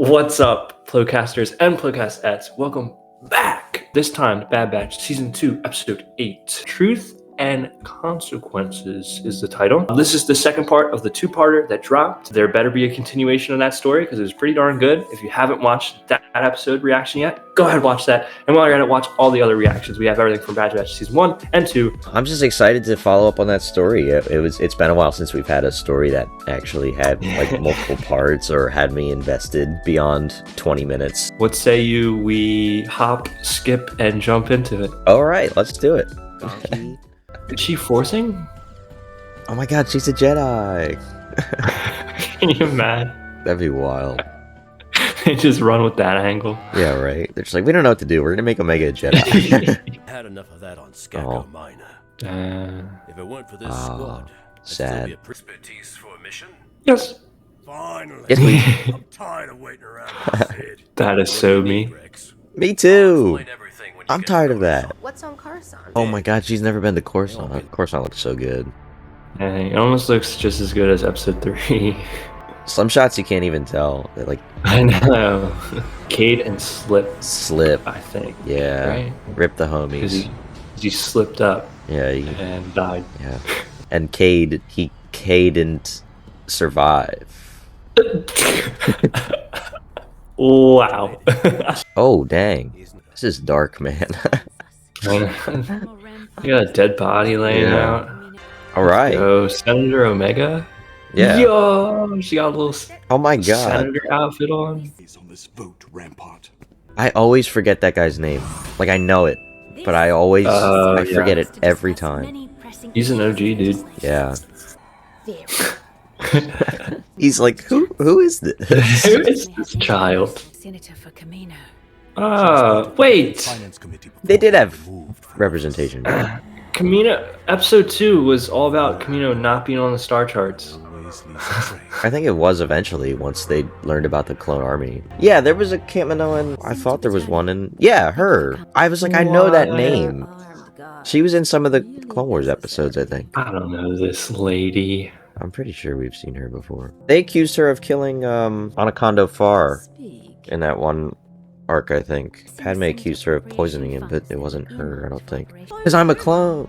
What's up, Plocasters and Plocastettes? Welcome back. This time to Bad Batch Season 2, Episode 8. Truth and Consequences is the title. This is the second part of the two-parter that dropped. There better be a continuation of that story because it was pretty darn good. If you haven't watched that episode reaction yet, go ahead and watch that. And while you're at it, watch all the other reactions. We have everything from Bad Batch Season 1 and 2. I'm just excited to follow up on that story. It's been a while since we've had a story that actually had like multiple parts or had me invested beyond 20 minutes. What say we hop, skip, and jump into it? All right, let's do it. Is she forcing? Oh my god, she's a Jedi. Can you imagine? That'd be wild. They just run with that angle. Yeah, right. They're just like, we don't know what to do. We're gonna make Omega a Jedi. Had enough of that on Skako Minor. If it weren't for this squad, I'd still sad. be expertise for a mission. Yes. Finally. Yes, please. I'm tired of waiting around. That's it. That is so me. Me too. Explain everything when you I'm get tired to of that. What's on Coruscant? Oh my god, she's never been to Coruscant. Coruscant looks so good. Dang, it almost looks just as good as Episode 3. Some shots you can't even tell. They're like I know. Cade and Slip, slip. I think. Yeah. Right? Rip the Because homies. he slipped up Yeah. and died. Yeah. And Cade didn't survive. Wow. Oh dang. This is dark, man. You got a dead body laying Yeah. out. Alright. Oh, Senator Omega? Yeah. Yo, she got a little Oh my god. senator outfit on. On this vote rampart. I always forget that guy's name. Like I know it, but I always I yeah. forget it every time. He's an OG, dude. Yeah. He's like, who is this? Who is this child? Senator for Camino. Wait. Finance committee. They did have representation. Right? Camino, Episode 2 was all about Camino not being on the star charts. Always leads astray. I think it was eventually once they learned about the clone army. Yeah, there was a Kaminoan. I thought there was one in. Yeah, her. I was like, I know that What? name. She was in some of the Clone Wars episodes, I think. I don't know this lady. I'm pretty sure we've seen her before. They accused her of killing Anaconda Far in that one arc, I think. Padme accused her of poisoning him, but it wasn't her, I don't think. Because I'm a clone.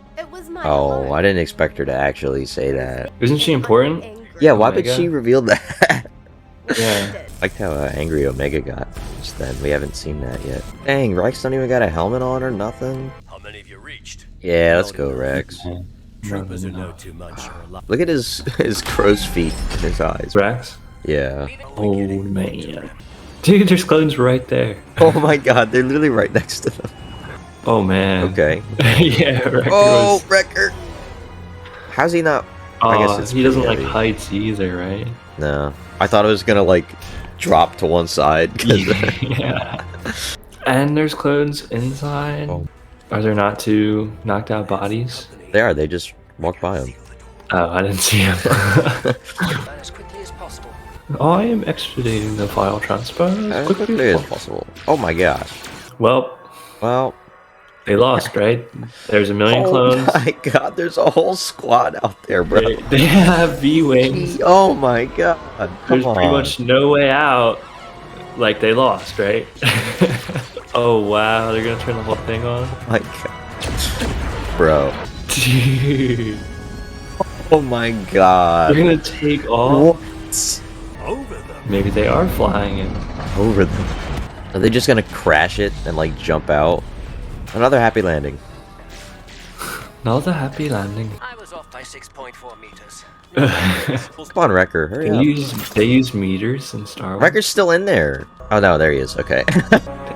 Oh, I didn't expect her to actually say that. Isn't she important? Yeah, why would Omega? she reveal that? Yeah. Like how angry Omega got just then. We haven't seen that yet. Dang, Rex don't even got a helmet on or nothing. How many of you reached? Yeah, let's go, Rex. Troopers who know too much are alive. Look at his crow's feet in his eyes. Rex? Yeah. Oh, man. Dude, there's clones right there. Oh my god, they're literally right next to them. Oh, man. Okay. Yeah, Wrecker Oh, was... Wrecker! How's he not? I guess it's he doesn't like pretty heavy. heights either, right? No. I thought it was gonna, like, drop to one side. 'Cause Yeah. And there's clones inside. Oh. Are there not two knocked out bodies? they are, they just walked by him. Oh, I didn't see him. As quickly as possible. I am extraditing the file transfer As quickly as possible. Oh my gosh. Well, Well, they lost, right? There's a million oh clones. my god, there's a whole squad out there, bro. They have V-Wings. Oh my god. There's Come pretty on. much no way out. Like, they lost, right? Oh, wow. They're going to turn the whole thing on? My god. Bro. Dude. Oh my god. They're going to take off? What? Over them. Maybe they are flying in. Over them. Are they just gonna crash it and like jump out? Another happy landing. Another happy landing. I was off by 6.4 meters. Come on, Wrecker, hurry up. They use meters in Star Wars. Wrecker's still in there. Oh no, there he is. Okay.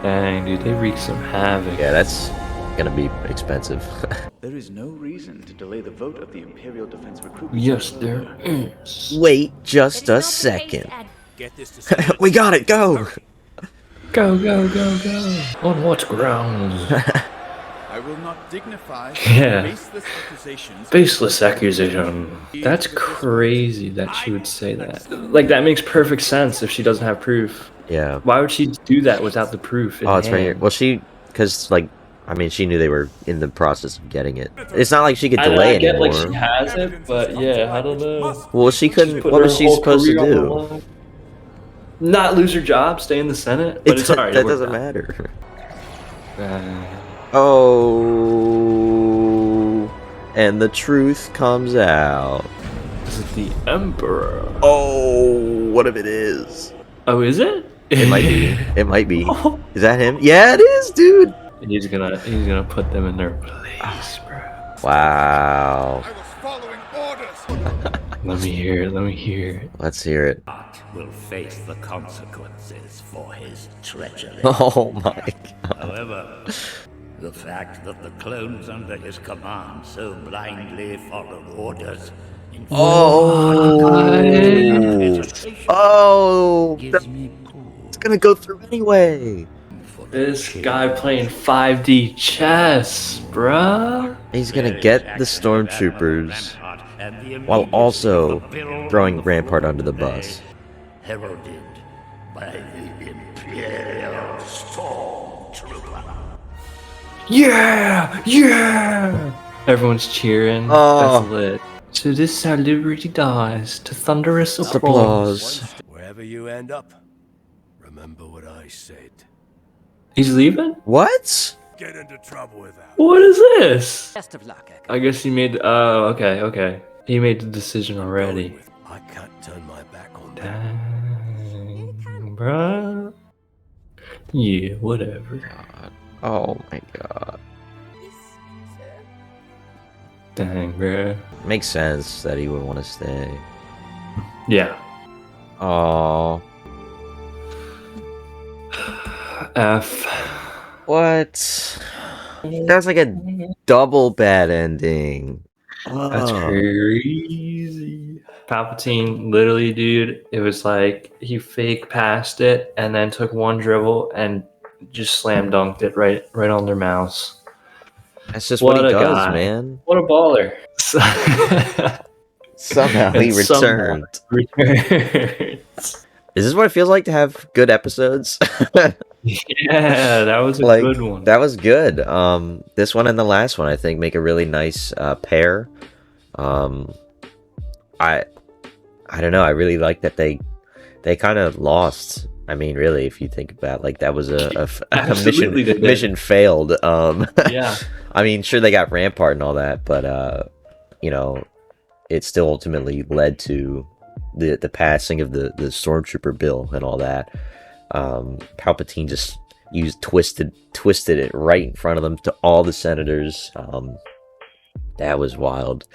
Dang, dude, they wreak some havoc. Yeah, that's gonna be expensive. There is no reason to delay the vote of the Imperial Defense Recruitment. Yes, there is. Wait just a second. Get this to We got it. Go. Go, go, go, go. On what grounds? I will not dignify Yeah. baseless accusations. Baseless accusation. That's crazy that she would say that. Like, that makes perfect sense if she doesn't have proof. Yeah. Why would she do that without the proof? In Oh, it's right here. hand? Well, because like, I mean, she knew they were in the process of getting it. It's not like she could I delay get anymore. like she has it, but yeah, I don't know. Well, she couldn't. Put What her was she whole supposed to career on the do? line. not lose your job, stay in the Senate. But it's alright. That doesn't matter. Oh, and the truth comes out. This is the Emperor. Oh, what if it is? Oh, is it? It might be. It might be. Is that him? Yeah, it is, dude. He's gonna put them in their place, bro. Wow. I was following orders. Let me hear it. Let's hear it. Will face the consequences for his treachery. Oh my god. However, the fact that the clones under his command so blindly followed orders Oh, gives me it's gonna go through anyway. This guy playing 5D chess, bruh. He's gonna get the stormtroopers while also throwing Rampart under the bus. heralded by the Imperial Stormtrooper. Yeah! Everyone's cheering. Oh. That's lit. So this is how liberty dies, to thunderous applause. Applause. Wherever you end up, remember what I said. He's leaving? What? Get into trouble with that. What is this? Best of luck, Echo. I guess he made. Oh, okay. He made the decision already. I can't turn my back on that. Dang, bruh. Yeah, whatever. God. Oh my god. Dang, bruh. Makes sense that he would want to stay. Yeah. Oh. F. What? That was like a double bad ending. That's crazy. Palpatine, literally, dude, it was like he fake passed it and then took one dribble and just slam dunked it right on their mouths. That's just what he a does, guy. man. What a baller. Somehow he And somehow returned. Is this what it feels like to have good episodes? Yeah, that was a good one. That was good. This one and the last one, I think, make a really nice pair. I don't know. I really like that they kind of lost. I mean, really, if you think about it, like that was a mission failed. Yeah. I mean, sure they got Rampart and all that, but you know, it still ultimately led to the passing of the stormtrooper bill and all that. Palpatine just twisted it right in front of them to all the senators. That was wild.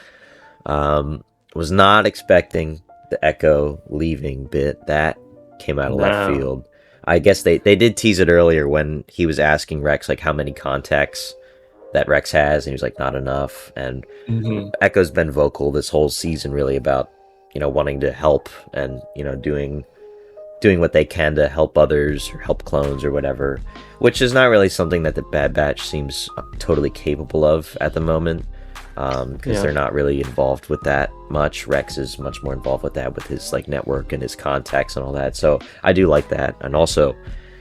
Was not expecting the Echo leaving bit. That came out of left field. I guess they did tease it earlier when he was asking Rex like how many contacts that Rex has, and he was like, not enough. And Echo's been vocal this whole season really about, you know, wanting to help and, you know, doing what they can to help others or help clones or whatever, which is not really something that the Bad Batch seems totally capable of at the moment, because they're not really involved with that much. Rex is much more involved with that, with his like network and his contacts and all that. So I do like that. And also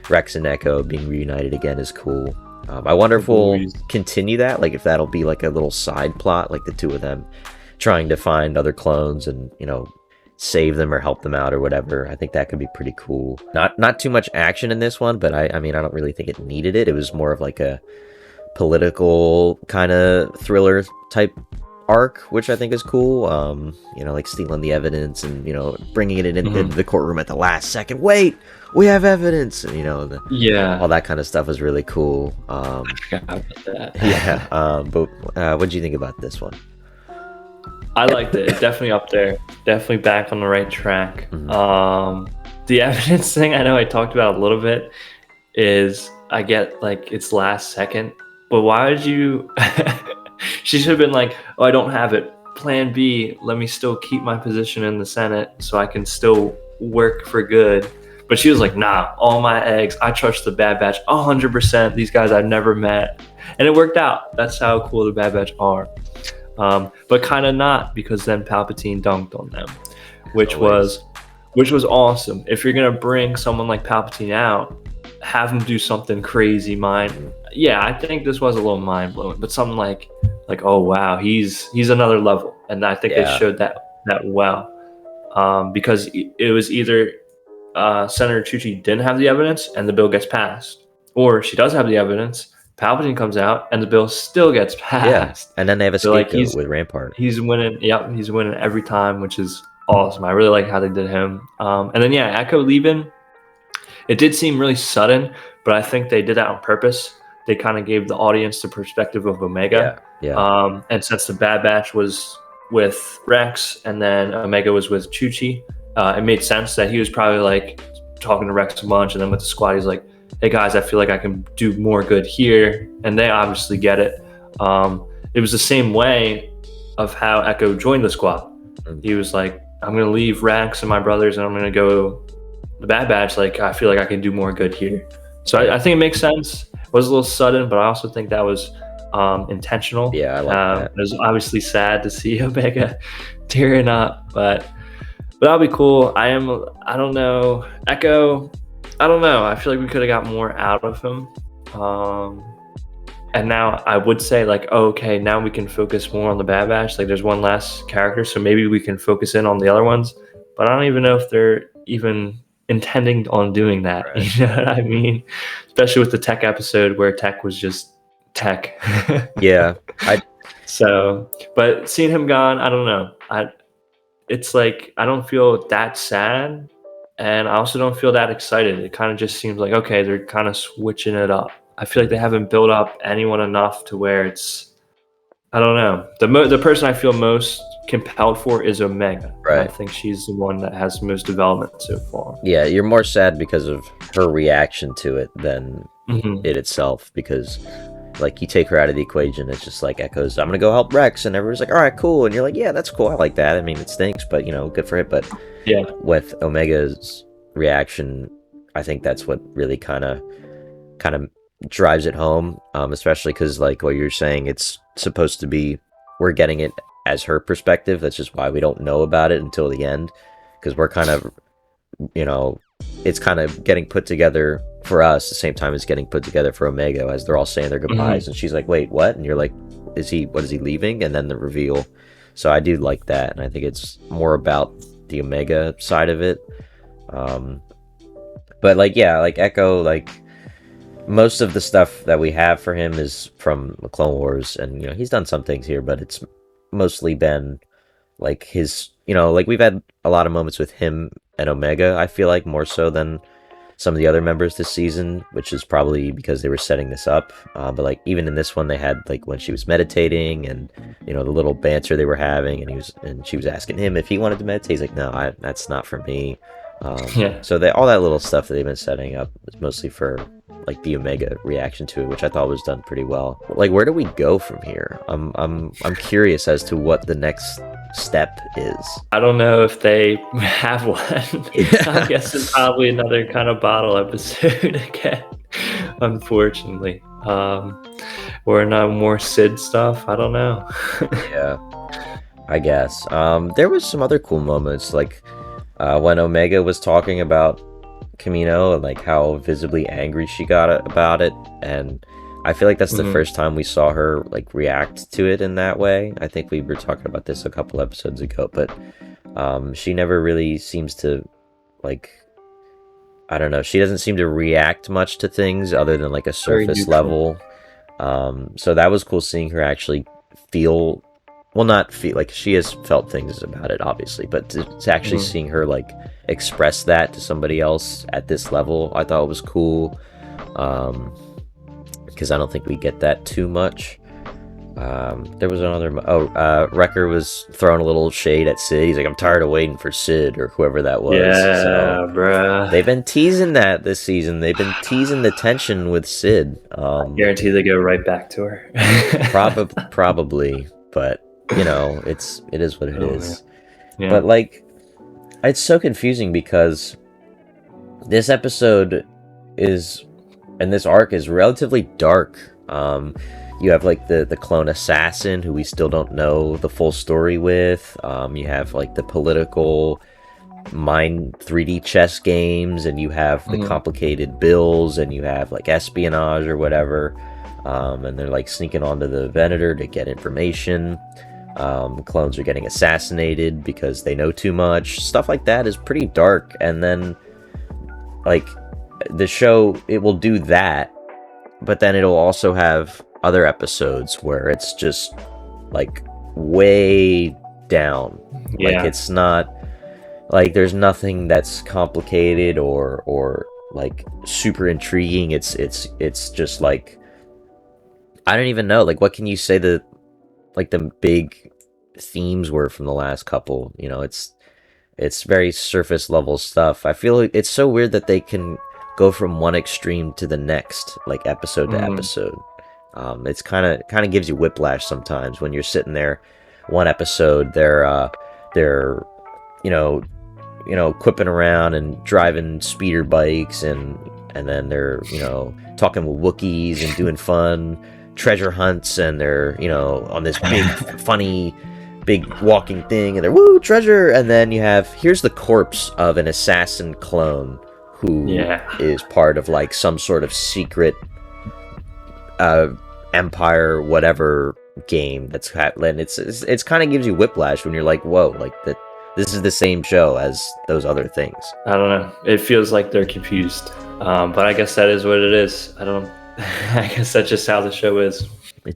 Rex and Echo being reunited again is cool. I wonder if we'll continue that, like if that'll be like a little side plot, like the two of them trying to find other clones and, you know, save them or help them out or whatever. I think that could be pretty cool. Not too much action in this one, but I mean, I don't really think it needed it. It was more of like a political kind of thriller type arc, which I think is cool. You know, like stealing the evidence and, you know, bringing it into the courtroom at the last second. Wait, we have evidence. And, you know, all that kind of stuff is really cool. I forgot about that. Yeah. But what do you think about this one? I liked it. Definitely up there. Definitely back on the right track. The evidence thing, I know I talked about a little bit, is I get like it's last second, but why would you? She should have been like, oh, I don't have it. Plan B, let me still keep my position in the Senate so I can still work for good. But she was like, nah, all my eggs. I trust the Bad Batch 100%. These guys I've never met. And it worked out. That's how cool the Bad Batch are. But kind of not, because then Palpatine dunked on them, which was awesome. If you're gonna bring someone like Palpatine out, have him do something crazy. Yeah, I think this was a little mind blowing, but something like oh wow, he's another level, and I think they showed that well, because it was either Senator Chuchi didn't have the evidence and the bill gets passed, or she does have the evidence, Palpatine comes out and the bill still gets passed. And then they have a So, like, scapegoat with Rampart. He's winning. Yep, he's winning every time, which is awesome. I really like how they did him. And then Echo leaving, it did seem really sudden, but I think they did that on purpose. They kind of gave the audience the perspective of Omega. Yeah. And since the Bad Batch was with Rex and then Omega was with Chuchi, it made sense that he was probably like talking to Rex a bunch, and then with the squad, he's like, "Hey guys, I feel like I can do more good here," and they obviously get it. It was the same way of how Echo joined the squad. He was like, "I'm gonna leave Rex and my brothers, and I'm gonna go the Bad Batch. Like, I feel like I can do more good here." So I think it makes sense. It was a little sudden, but I also think that was intentional. Yeah, I like that. It was obviously sad to see Omega tearing up, but that'll be cool. I don't know. Echo, I don't know. I feel like we could have got more out of him. And now I would say, like, oh, okay, now we can focus more on the Bad Batch. Like, there's one less character, so maybe we can focus in on the other ones. But I don't even know if they're even intending on doing that. Right. You know what I mean? Especially with the Tech episode where Tech was just Tech. Yeah. So, but seeing him gone, I don't know. It's like, I don't feel that sad, and I also don't feel that excited. It kind of just seems like, okay, they're kind of switching it up. I feel like they haven't built up anyone enough to where it's, I don't know. The person I feel most compelled for is Omega. Right. I think she's the one that has the most development so far. Yeah, you're more sad because of her reaction to it than it itself, because like you take her out of the equation, it's just like Echo's, I'm gonna go help Rex, and everyone's like, all right, cool, and you're like, yeah, that's cool, I like that. I mean, it stinks, but you know, good for it. But yeah, with Omega's reaction, I think that's what really kind of drives it home, especially because, like what you're saying, it's supposed to be, we're getting it as her perspective. That's just why we don't know about it until the end, because we're kind of, you know, it's kind of getting put together for us the same time as getting put together for Omega, as they're all saying their goodbyes, and she's like, wait, what? And you're like, what is he leaving? And then the reveal. So I do like that, and I think it's more about the Omega side of it. But like, yeah, like Echo, like most of the stuff that we have for him is from the Clone Wars, and you know, he's done some things here, but it's mostly been like his, you know, like we've had a lot of moments with him and Omega, I feel like, more so than some of the other members this season, which is probably because they were setting this up. But like even in this one, they had like when she was meditating, and you know, the little banter they were having, and she was asking him if he wanted to meditate. He's like, no, that's not for me. So all that little stuff that they've been setting up is mostly for like the Omega reaction to it, which I thought was done pretty well. Like, where do we go from here? I'm curious as to what the next step is. I don't know if they have one. I guess it's probably another kind of bottle episode again, unfortunately. Or no more Sid stuff. I don't know. Yeah, I guess. There was some other cool moments, like when Omega was talking about Kamino and like how visibly angry she got about it, and I feel like that's the first time we saw her like react to it in that way. I think we were talking about this a couple episodes ago, but she never really seems to, like, I don't know, she doesn't seem to react much to things other than like a surface level. So that was cool seeing her actually feel, well, not feel, like she has felt things about it obviously, but to actually seeing her like express that to somebody else at this level, I thought it was cool, because I don't think we get that too much. There was another, Wrecker was throwing a little shade at Sid. He's like, I'm tired of waiting for Sid, or whoever that was. Yeah, so, bruh. They've been teasing that this season. They've been teasing the tension with Sid. Guarantee they go right back to her. Probably, but you know, it is what it is. Yeah. But like, it's so confusing because this episode is, and this arc is relatively dark. You have like the clone assassin, who we still don't know the full story with. You have like the political mind 3D chess games, and you have the complicated bills, and you have like espionage or whatever. And they're like sneaking onto the Venator to get information. Clones are getting assassinated because they know too much. Stuff like that is pretty dark. And then like the show, it will do that, but then it'll also have other episodes where it's just like way down. Like Yeah. it's not like there's nothing that's complicated or like super intriguing. It's just like I don't even know. Like what can you say the big themes were from the last couple? You know, it's very surface level stuff. I feel like it's so weird that they can go from one extreme to the next, like episode to episode. It's kind of gives you whiplash sometimes when you're sitting there. One episode, they're quipping around and driving speeder bikes, and then they're talking with Wookiees and doing fun treasure hunts, and they're on this big funny big walking thing, and they're woo treasure, and then you have here's the corpse of an assassin clone who is part of like some sort of secret empire whatever game that's happening. It's kind of gives you whiplash when you're like, whoa, like that this is the same show as those other things. I don't know. It feels like they're confused. But I guess that is what it is. I don't I guess that's just how the show is.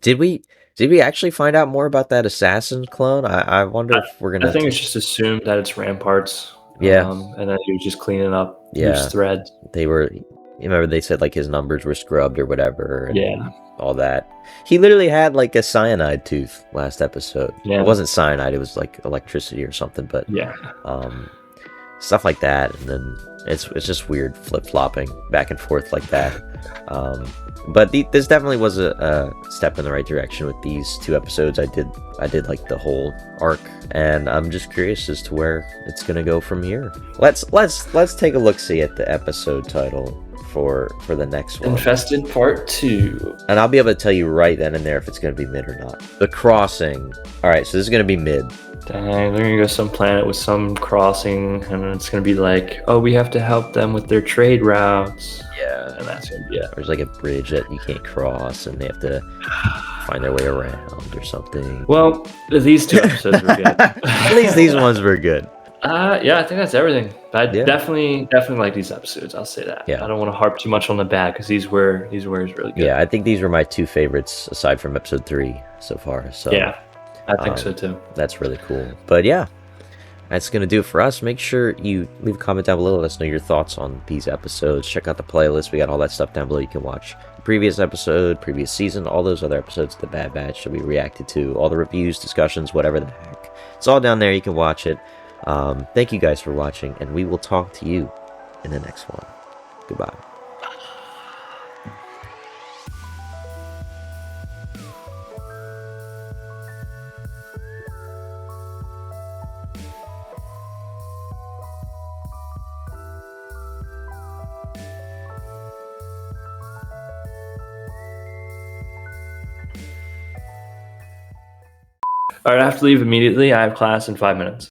Did we actually find out more about that assassin clone? I wonder if we're gonna. I think it's just assumed that it's Ramparts. Yeah. And then he was just cleaning up Yeah. loose threads. They were. You remember they said like his numbers were scrubbed or whatever. And Yeah. all that. He literally had like a cyanide tooth last episode. Yeah. It wasn't cyanide, it was like electricity or something, but Yeah. stuff like that, and then it's just weird flip-flopping back and forth like that. But this definitely was a step in the right direction with these two episodes. I did like the whole arc, and I'm just curious as to where it's gonna go from here. Let's take a look-see at the episode title for the next one. Infested Part 2. And I'll be able to tell you right then and there if it's going to be mid or not. The Crossing. Alright, so this is going to be mid. Dang, they're gonna go some planet with some crossing, and it's gonna be like, oh, we have to help them with their trade routes. Yeah. And that's gonna be it. There's like a bridge that you can't cross, and they have to find their way around or something. Well, these two episodes were good. At least these ones were good. Yeah, I think that's everything. I Yeah. definitely like these episodes. I'll say that. Yeah. I don't want to harp too much on the bad because these were really good. Yeah, I think these were my two favorites aside from episode 3 so far. So Yeah, I think so too. that's really cool. But yeah, that's going to do it for us. Make sure you leave a comment down below. Let us know your thoughts on these episodes. Check out the playlist. We got all that stuff down below. You can watch the previous episode, previous season, all those other episodes of The Bad Batch that we reacted to, all the reviews, discussions, whatever the heck. It's all down there. You can watch it. Thank you guys for watching, and we will talk to you in the next one. Goodbye. All right, I have to leave immediately. I have class in 5 minutes.